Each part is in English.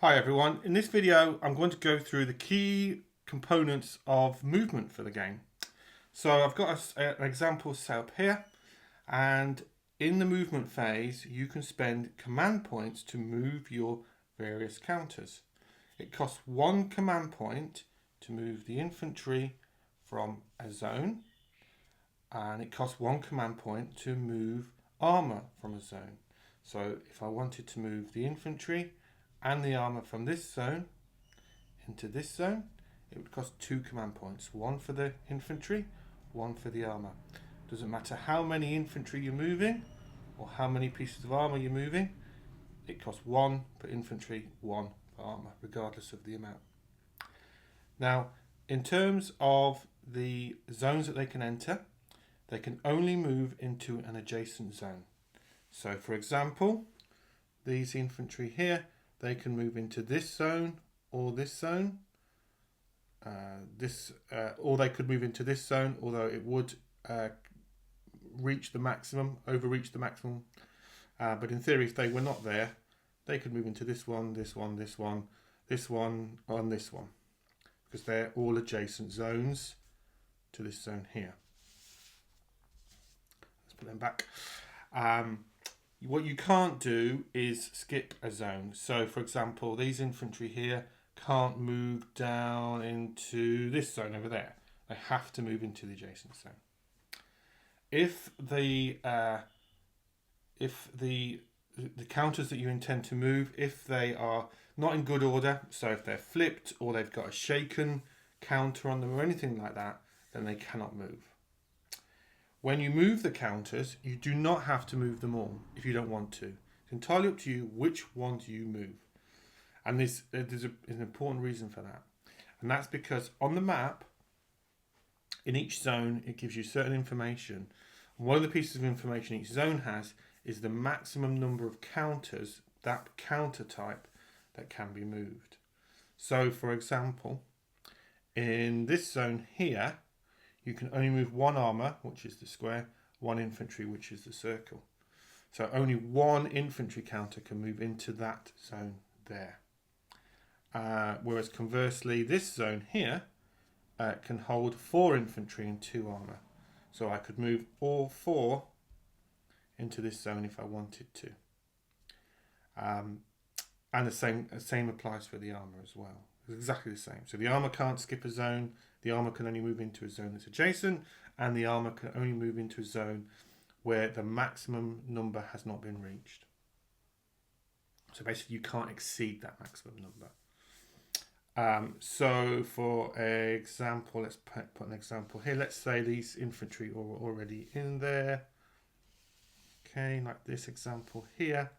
Hi everyone, in this video I'm going to go through the key components of movement for the game. So I've got an example set up here, and in the movement phase you can spend command points to move your various counters. It costs 1 command point to move the infantry from a zone, and it costs 1 command point to move armour from a zone. So if I wanted to move the infantry and the armour from this zone into this zone, it would cost 2 command points. 1 for the infantry, 1 for the armour. Doesn't matter how many infantry you're moving or how many pieces of armour you're moving, it costs 1 for infantry, 1 for armour, regardless of the amount. Now, in terms of the zones that they can enter, they can only move into an adjacent zone. So for example, these infantry here, they can move into this zone or this zone. Or they could move into this zone, although it would overreach the maximum. But in theory, if they were not there, they could move into this one, this one, this one, this one, and this one, because they're all adjacent zones to this zone here. Let's put them back. What you can't do is skip a zone. So for example, these infantry here can't move down into this zone over there. They have to move into the adjacent zone. If the counters that you intend to move, if they are not in good order, so if they're flipped or they've got a shaken counter on them or anything like that, then they cannot move. When you move the counters, you do not have to move them all if you don't want to. It's entirely up to you which ones you move. And there's an important reason for that. And that's because on the map, in each zone, it gives you certain information. And one of the pieces of information each zone has is the maximum number of counters, that counter type, that can be moved. So for example, in this zone here, you can only move 1 armour, which is the square, 1 infantry, which is the circle. So only 1 infantry counter can move into that zone there. Whereas conversely, this zone here can hold 4 infantry and 2 armour. So I could move all 4 into this zone if I wanted to. And the same applies for the armour as well. It's exactly the same. So the armour can't skip a zone. The armour can only move into a zone that's adjacent, and the armour can only move into a zone where the maximum number has not been reached. So basically you can't exceed that maximum number. So for example, let's put an example here. Let's say these infantry are already in there. Okay, like this example here.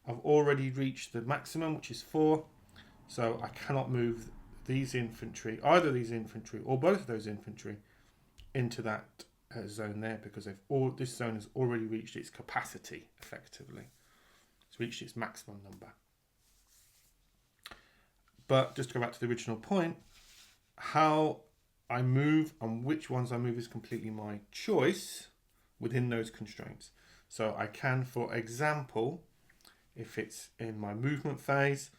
I've already reached the maximum, which is 4. So I cannot move these infantry, either these infantry or both of those infantry, into that zone there, because this zone has already reached its capacity, effectively. It's reached its maximum number. But just to go back to the original point, how I move and which ones I move is completely my choice within those constraints. So I can, for example, if it's in my movement phase,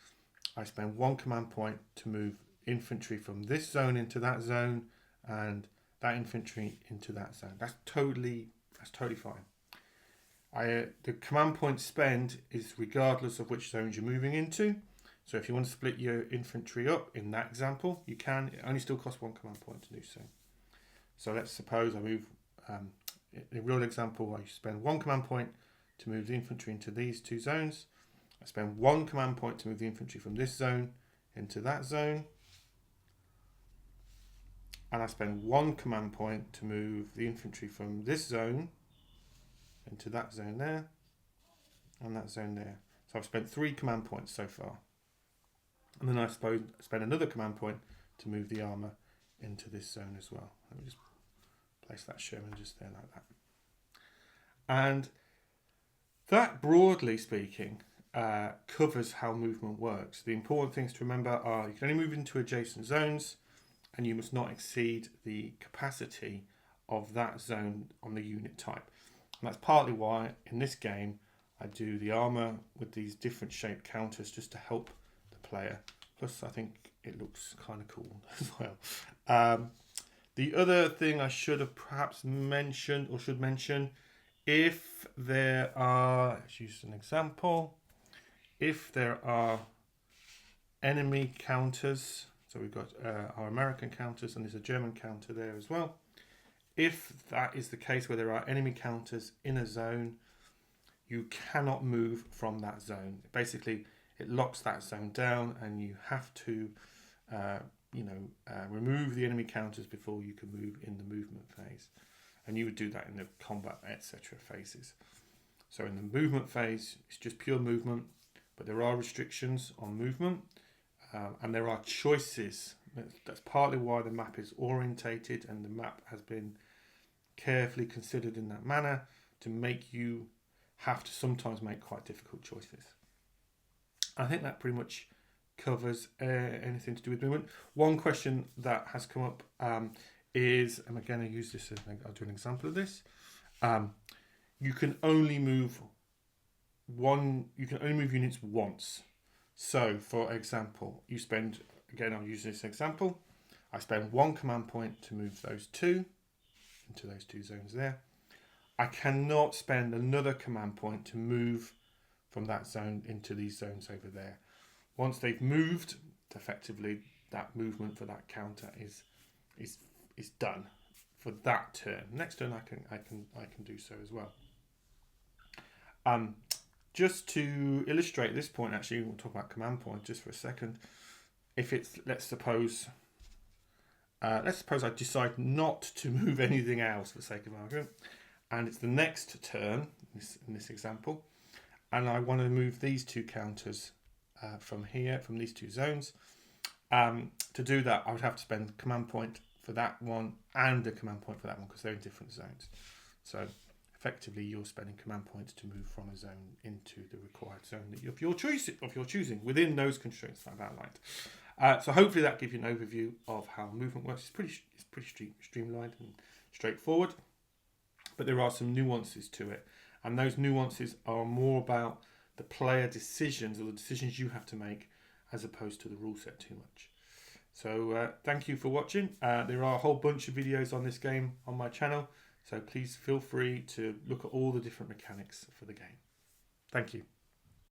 I spend 1 command point to move infantry from this zone into that zone, and that infantry into that zone. That's totally fine. The command point spend is regardless of which zones you're moving into. So if you want to split your infantry up in that example, you can. It only still costs 1 command point to do so. So let's suppose I move, in a real example, I spend 1 command point to move the infantry into these 2 zones. I spend 1 command point to move the infantry from this zone into that zone. And I spend 1 command point to move the infantry from this zone into that zone there, and that zone there. So I've spent 3 command points so far. And then I spend another command point to move the armour into this zone as well. Let me just place that Sherman just there like that. And that, broadly speaking, covers how movement works. The important things to remember are you can only move into adjacent zones, and you must not exceed the capacity of that zone on the unit type. And that's partly why in this game I do the armour with these different shaped counters, just to help the player. Plus, I think it looks kind of cool as well. The other thing I should have perhaps mentioned, or should mention, if there are, let's use an example, if there are enemy counters, so we've got our American counters and there's a German counter there as well. If that is the case where there are enemy counters in a zone, you cannot move from that zone. Basically, it locks that zone down and you have to remove the enemy counters before you can move in the movement phase. And you would do that in the combat, etc. phases. So in the movement phase, it's just pure movement, but there are restrictions on movement, and there are choices. That's partly why the map is orientated, and the map has been carefully considered in that manner to make you have to sometimes make quite difficult choices. I think that pretty much covers anything to do with movement. One question that has come up is, and again I use this, I'll do an example of this. You can only move units once. So for example, you spend, again I'll use this example, I spend one command point to move those two into those two zones there. I cannot spend another command point to move from that zone into these zones over there. Once they've moved, effectively that movement for that counter is done for that turn. Next turn I can do so as well. Just to illustrate this point, actually we'll talk about command point just for a second. If it's, let's suppose I decide not to move anything else for the sake of argument, and it's the next turn in this example, and I want to move these two counters from these two zones. To do that, I would have to spend a command point for that one and a command point for that one because they're in different zones. So effectively, you're spending command points to move from a zone into the required zone of your choosing within those constraints that I've outlined. So hopefully that gives you an overview of how movement works. It's pretty streamlined and straightforward, but there are some nuances to it, and those nuances are more about the player decisions or the decisions you have to make as opposed to the rule set too much. So thank you for watching. There are a whole bunch of videos on this game on my channel, so please feel free to look at all the different mechanics for the game. Thank you.